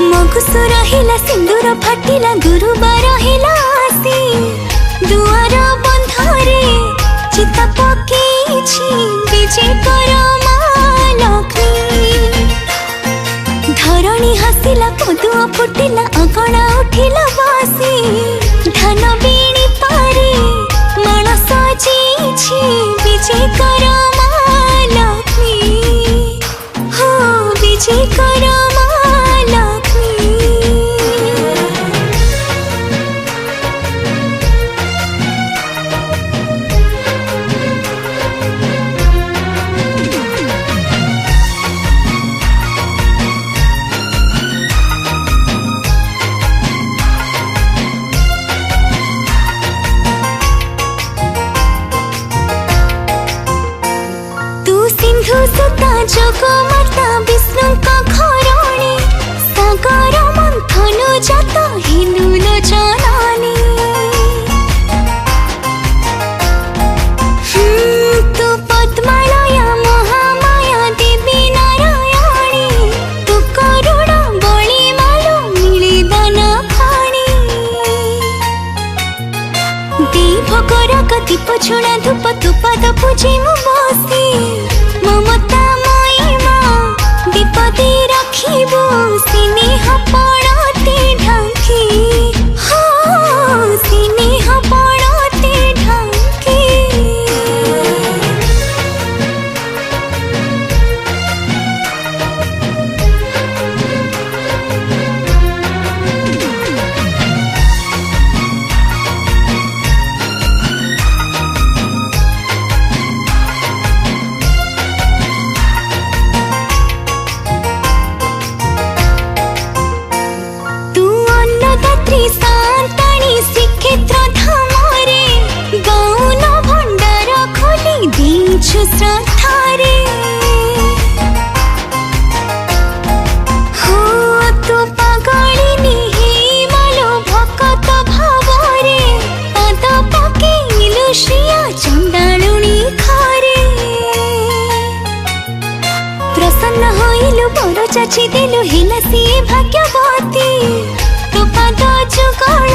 मगुसु रहिला सिंदूर फाटिला गुरुबार हिला आसी दुआर बंधरे चिता पकेछि विजय कर माँ लक्ष्मी। धरणी हसिला पदुआ फुटिला अगणा उठिला बासी धान बीणी पारे माण सजीछि विजय कर माँ लक्ष्मी। हो विजय कर सुता जग माता विष्णु का घरणी सागर मंथन जात हिंदुल जननी। तू पद्मालया महामाया देवी नारायणी तू करुणा बलि मालो मिली दाना खाणी। भोगर दीप छुणा धूप तू पाद पूजे मु बसी ममता महिमा विपदे रखिबो स्नेह पड़ते ढांकी। हो स्नेह पड़ते ढांकी। शांताणी श्रीक्षेत्र धामरे गौन भंडार खोली दीछु श्रद्धारे। हो तू पागलिनी हे मालो भकत भावरे पाद पकेइलु श्रिया चंडालुणी घरे। प्रसन्न होइलु बर चाची देलु हेला सी भाग्यवती तो पाद जुगल